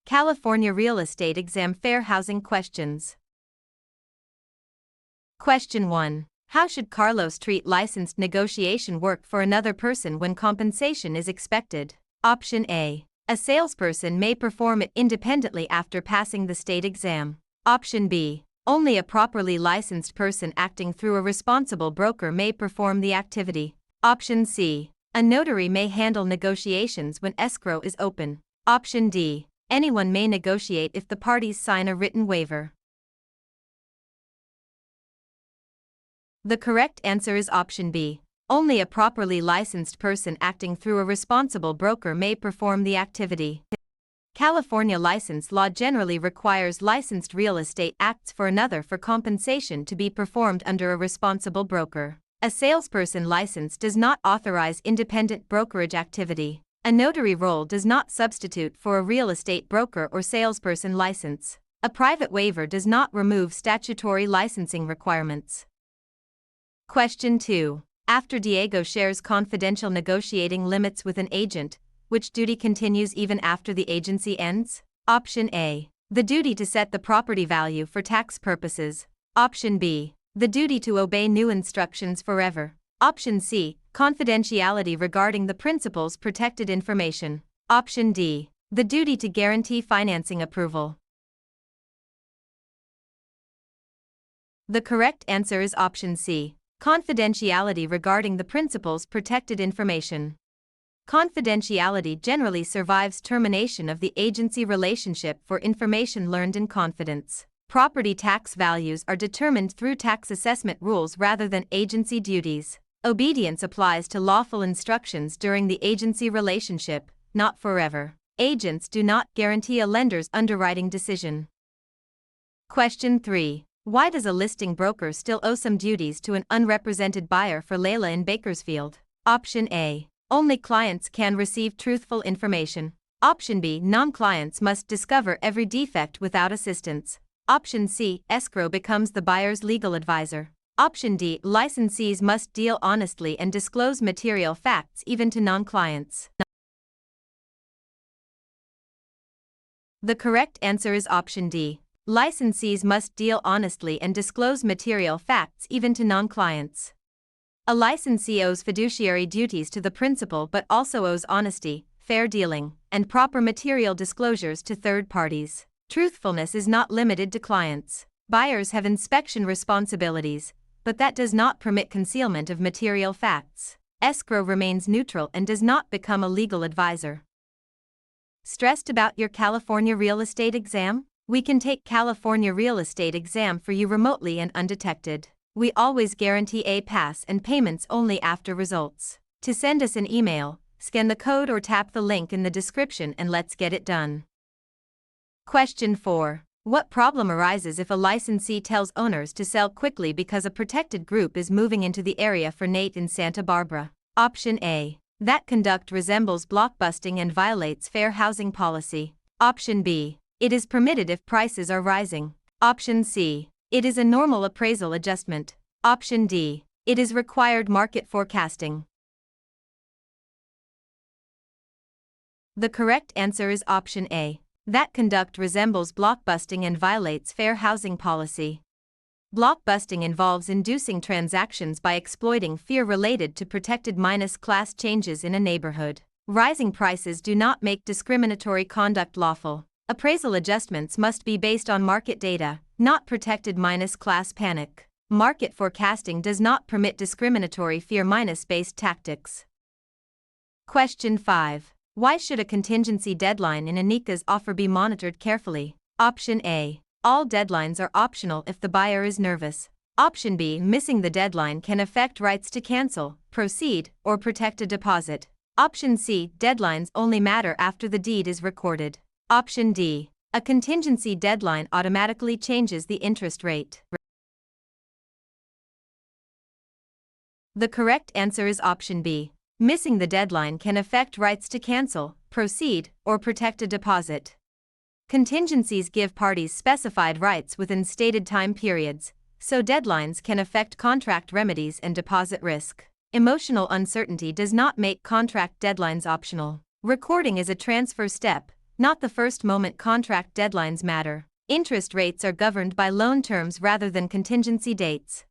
California Real Estate Exam Fair Housing Questions. Question 1. How should Carlos treat licensed negotiation work for another person when compensation is expected? Option A. A salesperson may perform it independently after passing the state exam. Option B. Only a properly licensed person acting through a responsible broker may perform the activity. Option C. A notary may handle negotiations when escrow is open. Option D. Anyone may negotiate if the parties sign a written waiver. The correct answer is option B. Only a properly licensed person acting through a responsible broker may perform the activity. California license law generally requires licensed real estate acts for another for compensation to be performed under a responsible broker. A salesperson license does not authorize independent brokerage activity. A notary role does not substitute for a real estate broker or salesperson license. A private waiver does not remove statutory licensing requirements. Question 2. After Diego shares confidential negotiating limits with an agent, which duty continues even after the agency ends? Option A. The duty to set the property value for tax purposes. Option B. The duty to obey new instructions forever. Option C. Confidentiality regarding the principal's protected information. Option D. The duty to guarantee financing approval. The correct answer is option C. Confidentiality regarding the principal's protected information. Confidentiality generally survives termination of the agency relationship for information learned in confidence. Property tax values are determined through tax assessment rules rather than agency duties. Obedience applies to lawful instructions during the agency relationship, not forever. Agents do not guarantee a lender's underwriting decision. Question 3. Why does a listing broker still owe some duties to an unrepresented buyer for Layla in Bakersfield? Option A. Only clients can receive truthful information. Option B. Non-clients must discover every defect without assistance. Option C. Escrow becomes the buyer's legal advisor. Option D. Licensees must deal honestly and disclose material facts even to non-clients. The correct answer is option D. Licensees must deal honestly and disclose material facts even to non-clients. A licensee owes fiduciary duties to the principal but also owes honesty, fair dealing, and proper material disclosures to third parties. Truthfulness is not limited to clients. Buyers have inspection responsibilities, but that does not permit concealment of material facts. Escrow remains neutral and does not become a legal advisor. Stressed about your California real estate exam? We can take California real estate exam for you remotely and undetected. We always guarantee a pass and payments only after results. To send us an email, scan the code or tap the link in the description and let's get it done. Question 4. What problem arises if a licensee tells owners to sell quickly because a protected group is moving into the area for Nate in Santa Barbara? Option A. That conduct resembles blockbusting and violates fair housing policy. Option B. It is permitted if prices are rising. Option C. It is a normal appraisal adjustment. Option D. It is required market forecasting. The correct answer is option A. That conduct resembles blockbusting and violates fair housing policy. Blockbusting involves inducing transactions by exploiting fear related to protected class changes in a neighborhood. Rising prices do not make discriminatory conduct lawful. Appraisal adjustments must be based on market data, not protected class panic. Market forecasting does not permit discriminatory fear-based tactics. Question 5. Why should a contingency deadline in a NICA's offer be monitored carefully? Option A. All deadlines are optional if the buyer is nervous. Option B. Missing the deadline can affect rights to cancel, proceed, or protect a deposit. Option C. Deadlines only matter after the deed is recorded. Option D. A contingency deadline automatically changes the interest rate. The correct answer is option B. Missing the deadline can affect rights to cancel, proceed, or protect a deposit. Contingencies give parties specified rights within stated time periods, so deadlines can affect contract remedies and deposit risk. Emotional uncertainty does not make contract deadlines optional. Recording is a transfer step, not the first moment contract deadlines matter. Interest rates are governed by loan terms rather than contingency dates.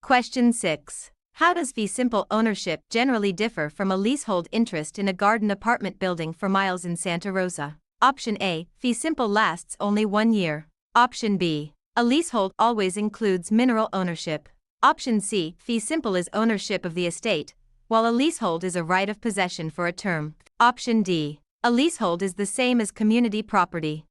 Question 6. How does fee simple ownership generally differ from a leasehold interest in a garden apartment building for miles in Santa Rosa? Option A. Fee simple lasts only 1 year. Option B. A leasehold always includes mineral ownership. Option C. Fee simple is ownership of the estate, while a leasehold is a right of possession for a term. Option D. A leasehold is the same as community property.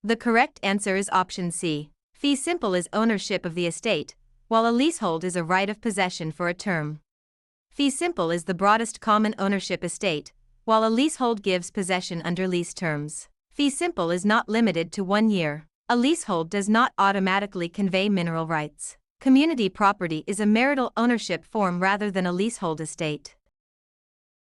The correct answer is option C. Fee simple is ownership of the estate, while a leasehold is a right of possession for a term. Fee simple is the broadest common ownership estate, while a leasehold gives possession under lease terms. Fee simple is not limited to 1 year. A leasehold does not automatically convey mineral rights. Community property is a marital ownership form rather than a leasehold estate.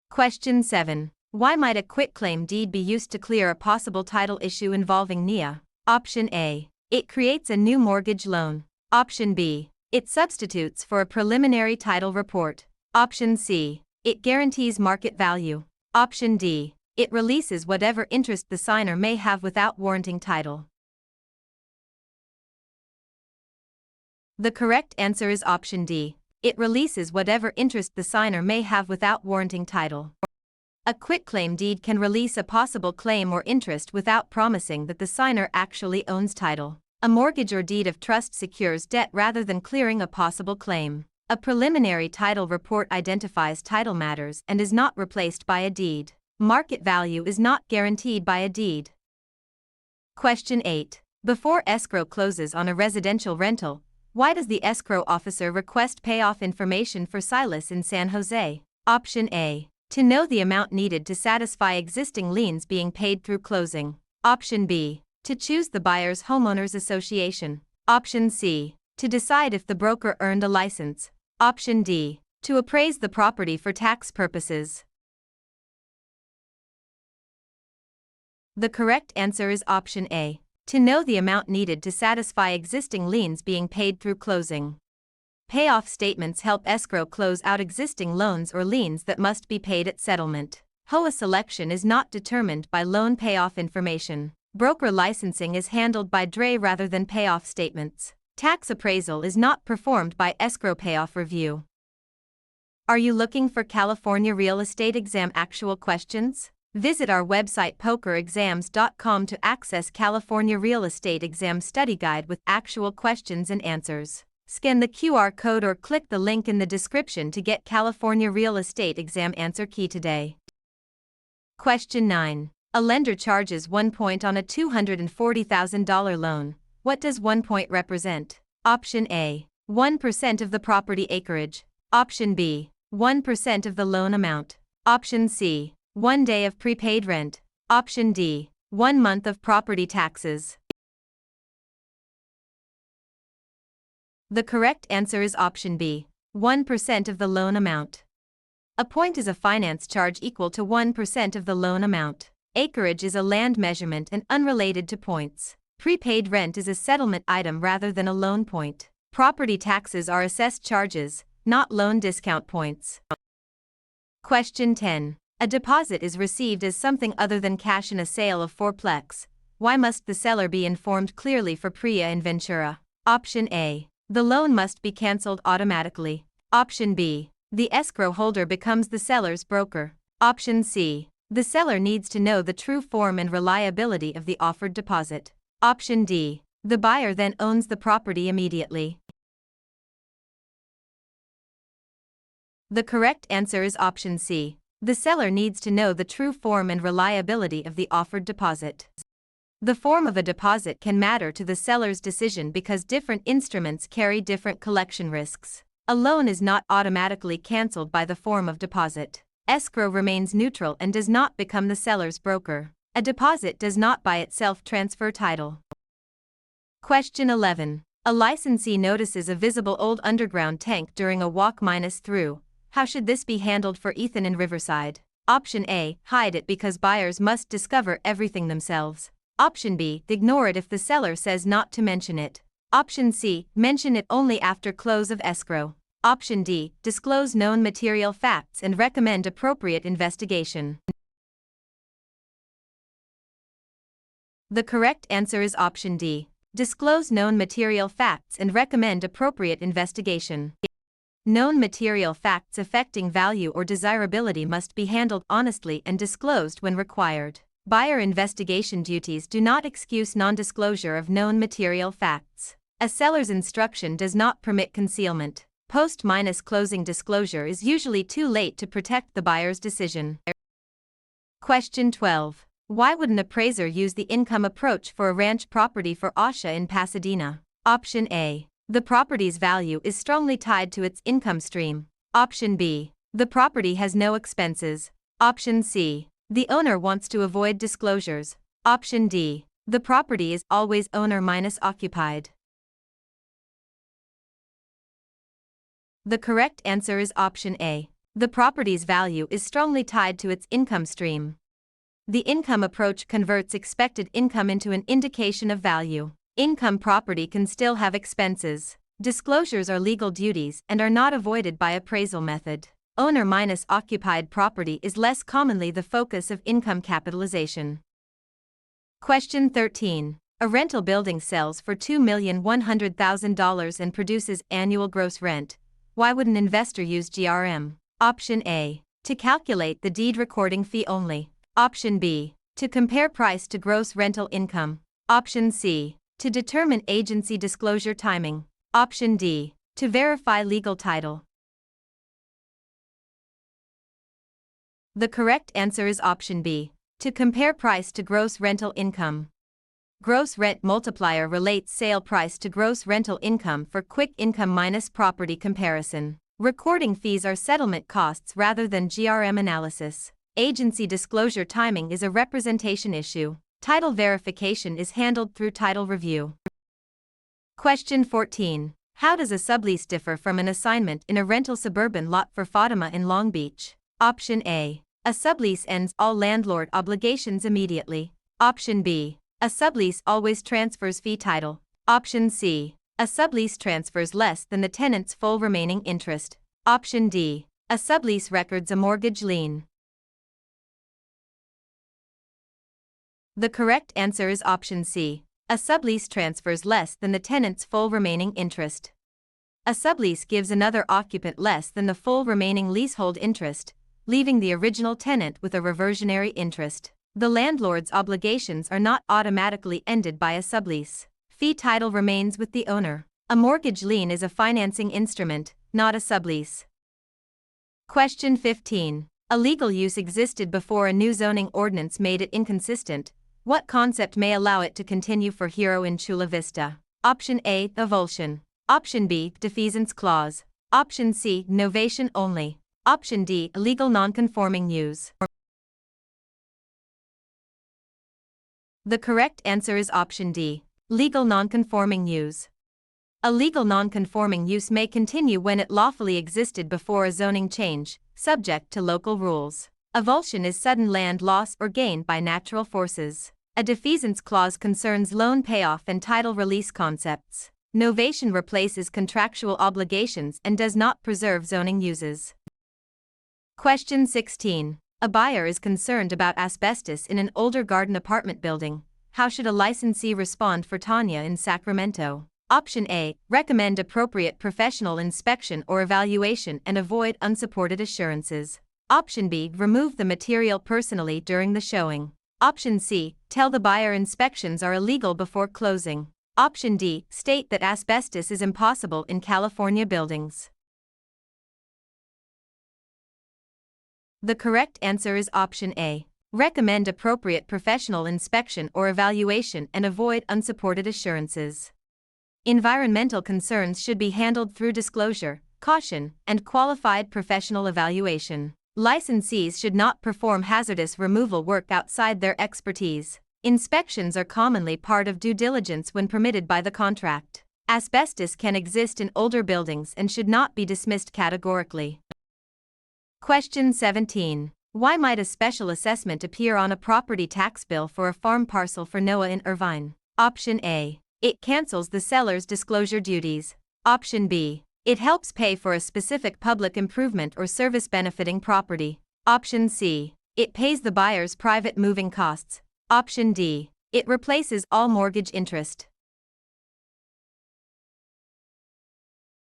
Question 7. Why might a quitclaim deed be used to clear a possible title issue involving NIA? Option A. It creates a new mortgage loan. Option B. It substitutes for a preliminary title report. Option C. It guarantees market value. Option D. It releases whatever interest the signer may have without warranting title. The correct answer is option D. It releases whatever interest the signer may have without warranting title. A quitclaim deed can release a possible claim or interest without promising that the signer actually owns title. A mortgage or deed of trust secures debt rather than clearing a possible claim. A preliminary title report identifies title matters and is not replaced by a deed. Market value is not guaranteed by a deed. Question 8. Before escrow closes on a residential rental, why does the escrow officer request payoff information for Silas in San Jose? Option A. To know the amount needed to satisfy existing liens being paid through closing. Option B. To choose the buyer's homeowners association. Option C. To decide if the broker earned a license. Option D. To appraise the property for tax purposes. The correct answer is option A. To know the amount needed to satisfy existing liens being paid through closing. Payoff statements help escrow close out existing loans or liens that must be paid at settlement. HOA selection is not determined by loan payoff information. Broker licensing is handled by DRE rather than payoff statements. Tax appraisal is not performed by escrow payoff review. Are you looking for California real estate exam actual questions? Visit our website pokerexams.com to access California real estate exam study guide with actual questions and answers. Scan the QR code or click the link in the description to get California real estate exam answer key today. Question 9. A lender charges 1 point on a $240,000 loan. What does 1 point represent? Option A. 1% of the property acreage. Option B. 1% of the loan amount. Option C. 1 day of prepaid rent. Option D. 1 month of property taxes. The correct answer is option B. 1% of the loan amount. A point is a finance charge equal to 1% of the loan amount. Acreage is a land measurement and unrelated to points. Prepaid rent is a settlement item rather than a loan point. Property taxes are assessed charges, not loan discount points. Question 10. A deposit is received as something other than cash in a sale of fourplex. Why must the seller be informed clearly for PREA and Ventura? Option A. The loan must be cancelled automatically. Option B. The escrow holder becomes the seller's broker. Option C. The seller needs to know the true form and reliability of the offered deposit. Option D. The buyer then owns the property immediately. The correct answer is option C. The seller needs to know the true form and reliability of the offered deposit. The form of a deposit can matter to the seller's decision because different instruments carry different collection risks. A loan is not automatically cancelled by the form of deposit. Escrow remains neutral and does not become the seller's broker. A deposit does not by itself transfer title. Question 11. A licensee notices a visible old underground tank during a walk-through. How should this be handled for Ethan in Riverside? Option A. Hide it because buyers must discover everything themselves. Option B. Ignore it if the seller says not to mention it. Option C. Mention it only after close of escrow. Option D. Disclose known material facts and recommend appropriate investigation. The correct answer is option D. Disclose known material facts and recommend appropriate investigation. Known material facts affecting value or desirability must be handled honestly and disclosed when required. Buyer investigation duties do not excuse non-disclosure of known material facts. A seller's instruction does not permit concealment. Post-closing disclosure is usually too late to protect the buyer's decision. Question 12. Why would an appraiser use the income approach for a ranch property for Asha in Pasadena? Option A. The property's value is strongly tied to its income stream. Option B. The property has no expenses. Option C. The owner wants to avoid disclosures. Option D. The property is always owner-occupied. The correct answer is option A. The property's value is strongly tied to its income stream. The income approach converts expected income into an indication of value. Income property can still have expenses. Disclosures are legal duties and are not avoided by appraisal method. Owner-occupied property is less commonly the focus of income capitalization. Question 13. A rental building sells for $2,100,000 and produces annual gross rent. Why would an investor use GRM? Option A. To calculate the deed recording fee only. Option B. To compare price to gross rental income. Option C. To determine agency disclosure timing. Option D. To verify legal title. The correct answer is option B. To compare price to gross rental income. Gross rent multiplier relates sale price to gross rental income for quick income minus property comparison. Recording fees are settlement costs rather than GRM analysis. Agency disclosure timing is a representation issue. Title verification is handled through title review. Question 14. How does a sublease differ from an assignment in a rental suburban lot for Fatima in Long Beach? Option A. A sublease ends all landlord obligations immediately. Option B. A sublease always transfers fee title. Option C. A sublease transfers less than the tenant's full remaining interest. Option D. A sublease records a mortgage lien. The correct answer is option C. A sublease transfers less than the tenant's full remaining interest. A sublease gives another occupant less than the full remaining leasehold interest, leaving the original tenant with a reversionary interest. The landlord's obligations are not automatically ended by a sublease. Fee title remains with the owner. A mortgage lien is a financing instrument, not a sublease. Question 15. A legal use existed before a new zoning ordinance made it inconsistent. What concept may allow it to continue for Hero in Chula Vista? Option A. Avulsion. Option B. Defeasance clause. Option C. Novation only. Option D. Illegal non-conforming use. The correct answer is option D. Legal non-conforming use. A legal non-conforming use may continue when it lawfully existed before a zoning change, subject to local rules. Avulsion is sudden land loss or gain by natural forces. A defeasance clause concerns loan payoff and title release concepts. Novation replaces contractual obligations and does not preserve zoning uses. Question 16. A buyer is concerned about asbestos in an older garden apartment building. How should a licensee respond for Tanya in Sacramento? Option A. Recommend appropriate professional inspection or evaluation and avoid unsupported assurances. Option B. Remove the material personally during the showing. Option C. Tell the buyer inspections are illegal before closing. Option D. State that asbestos is impossible in California buildings. The correct answer is option A. Recommend appropriate professional inspection or evaluation and avoid unsupported assurances. Environmental concerns should be handled through disclosure, caution, and qualified professional evaluation. Licensees should not perform hazardous removal work outside their expertise. Inspections are commonly part of due diligence when permitted by the contract. Asbestos can exist in older buildings and should not be dismissed categorically. Question 17. Why might a special assessment appear on a property tax bill for a farm parcel for Noah in Irvine? Option A. It cancels the seller's disclosure duties. Option B. It helps pay for a specific public improvement or service benefiting property. Option C. It pays the buyer's private moving costs. Option D. It replaces all mortgage interest.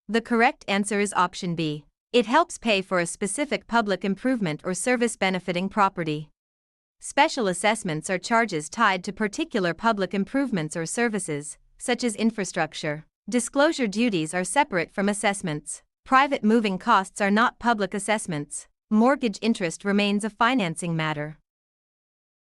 The correct answer is option B. It helps pay for a specific public improvement or service benefiting property. Special assessments are charges tied to particular public improvements or services, such as infrastructure. Disclosure duties are separate from assessments. Private moving costs are not public assessments. Mortgage interest remains a financing matter.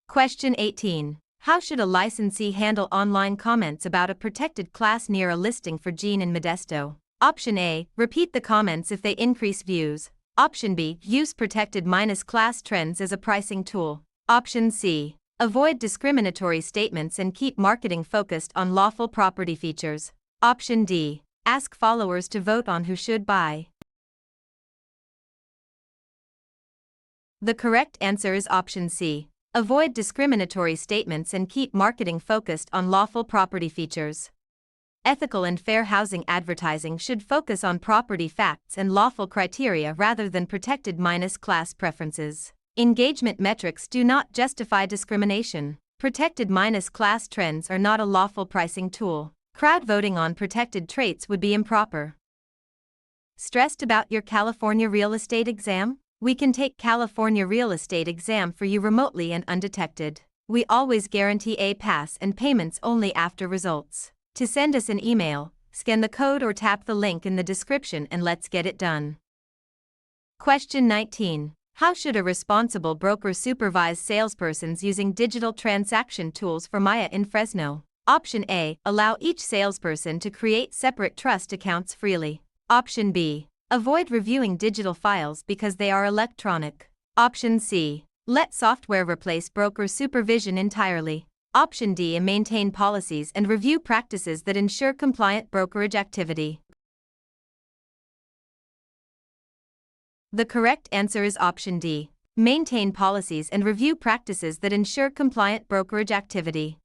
Question 18. How should a licensee handle online comments about a protected class near a listing for Jean in Modesto? Option A. Repeat the comments if they increase views. Option B. Use protected-class trends as a pricing tool. Option C. Avoid discriminatory statements and keep marketing focused on lawful property features. Option D. Ask followers to vote on who should buy. The correct answer is option C. Avoid discriminatory statements and keep marketing focused on lawful property features. Ethical and fair housing advertising should focus on property facts and lawful criteria rather than protected-class preferences. Engagement metrics do not justify discrimination. Protected-class trends are not a lawful pricing tool. Crowd voting on protected traits would be improper. Stressed about your California real estate exam? We can take California real estate exam for you remotely and undetected. We always guarantee a pass and payments only after results. To send us an email, scan the code or tap the link in the description and let's get it done. Question 19. How should a responsible broker supervise salespersons using digital transaction tools for Maya in Fresno? Option A. Allow each salesperson to create separate trust accounts freely. Option B. Avoid reviewing digital files because they are electronic. Option C. Let software replace broker supervision entirely. Option D. Maintain policies and review practices that ensure compliant brokerage activity. The correct answer is option D. Maintain policies and review practices that ensure compliant brokerage activity.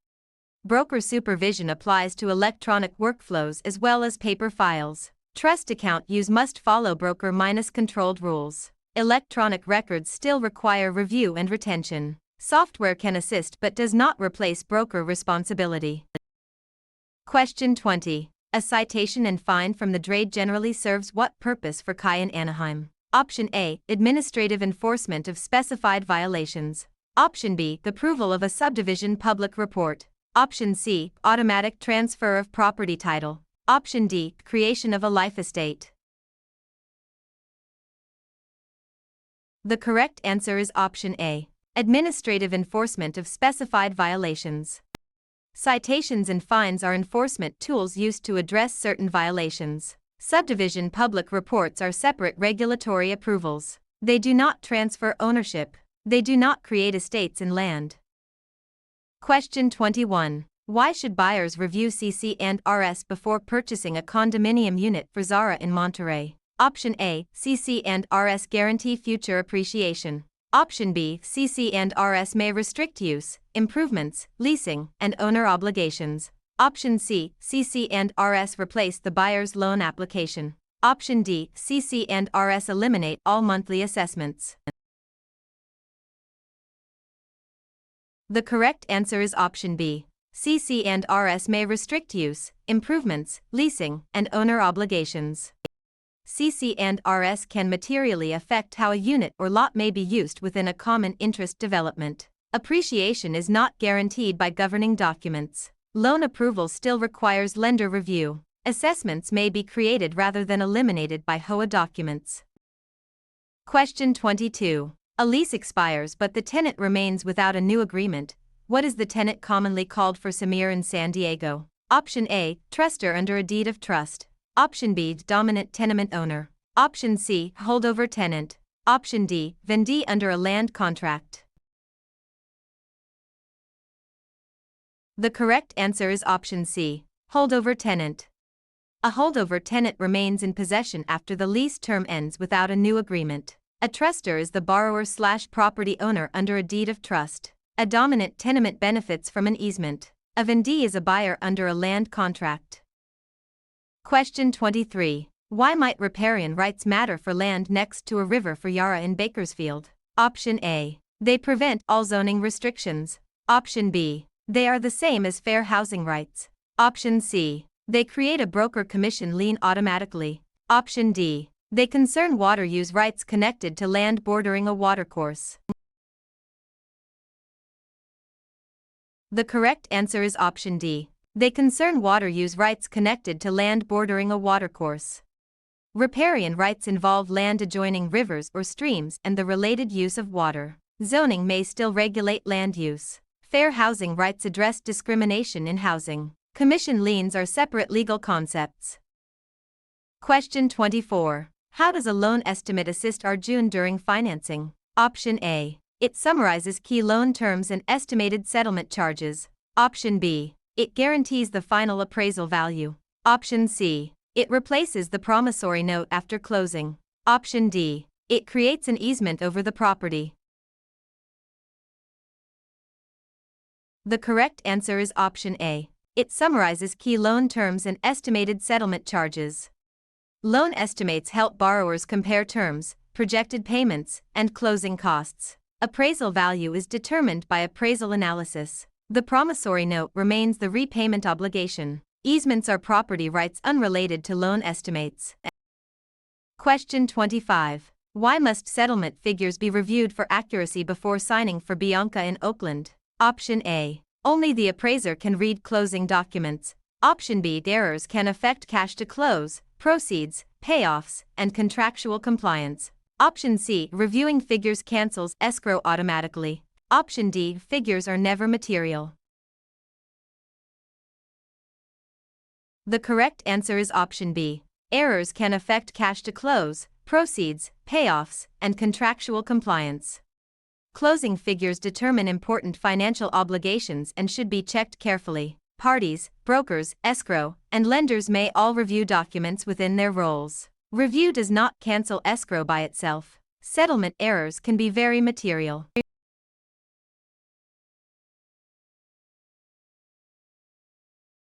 Broker supervision applies to electronic workflows as well as paper files. Trust account use must follow broker-controlled rules. Electronic records still require review and retention. Software can assist but does not replace broker responsibility. Question 20. A citation and fine from the DRADE generally serves what purpose for Kai in Anaheim? Option A. Administrative enforcement of specified violations. Option B. The approval of a subdivision public report. Option C. Automatic transfer of property title. Option D. Creation of a life estate. The correct answer is option A. Administrative enforcement of specified violations. Citations and fines are enforcement tools used to address certain violations. Subdivision public reports are separate regulatory approvals. They do not transfer ownership. They do not create estates in land. Question 21. Why should buyers review CC&RS before purchasing a condominium unit for Zara in Monterey? Option A. CC&RS guarantee future appreciation. Option B. CC&RS may restrict use, improvements, leasing, and owner obligations. Option C. CC&RS replace the buyer's loan application. Option D. CC&RS eliminate all monthly assessments. The correct answer is option B. CC&RS may restrict use, improvements, leasing, and owner obligations. CC&RS can materially affect how a unit or lot may be used within a common interest development. Appreciation is not guaranteed by governing documents. Loan approval still requires lender review. Assessments may be created rather than eliminated by HOA documents. Question 22. A lease expires but the tenant remains without a new agreement. What is the tenant commonly called for Samir in San Diego? Option A. Trustor under a deed of trust. Option B. Dominant tenement owner. Option C. Holdover tenant. Option D. Vendee under a land contract. The correct answer is option C. Holdover tenant. A holdover tenant remains in possession after the lease term ends without a new agreement. A trustor is the borrower/property owner under a deed of trust. A dominant tenement benefits from an easement. A vendee is a buyer under a land contract. Question 23. Why might riparian rights matter for land next to a river for Yarra in Bakersfield? Option A. They prevent all zoning restrictions. Option B. They are the same as fair housing rights. Option C. They create a broker commission lien automatically. Option D. They concern water use rights connected to land bordering a watercourse. The correct answer is option D. They concern water use rights connected to land bordering a watercourse. Riparian rights involve land adjoining rivers or streams and the related use of water. Zoning may still regulate land use. Fair housing rights address discrimination in housing. Commission liens are separate legal concepts. Question 24. How does a loan estimate assist Arjun during financing? Option A. It summarizes key loan terms and estimated settlement charges. Option B. It guarantees the final appraisal value. Option C. It replaces the promissory note after closing. Option D. It creates an easement over the property. The correct answer is option A. It summarizes key loan terms and estimated settlement charges. Loan estimates help borrowers compare terms, projected payments, and closing costs. Appraisal value is determined by appraisal analysis. The promissory note remains the repayment obligation. Easements are property rights unrelated to loan estimates. Question 25. Why must settlement figures be reviewed for accuracy before signing for Bianca in Oakland? Option A. Only the appraiser can read closing documents. Option B. Errors can affect cash to close, proceeds, payoffs, and contractual compliance. Option C. Reviewing figures cancels escrow automatically. Option D. Figures are never material. The correct answer is option B. Errors can affect cash to close, proceeds, payoffs, and contractual compliance. Closing figures determine important financial obligations and should be checked carefully. Parties, brokers, escrow, and lenders may all review documents within their roles. Review does not cancel escrow by itself. Settlement errors can be very material.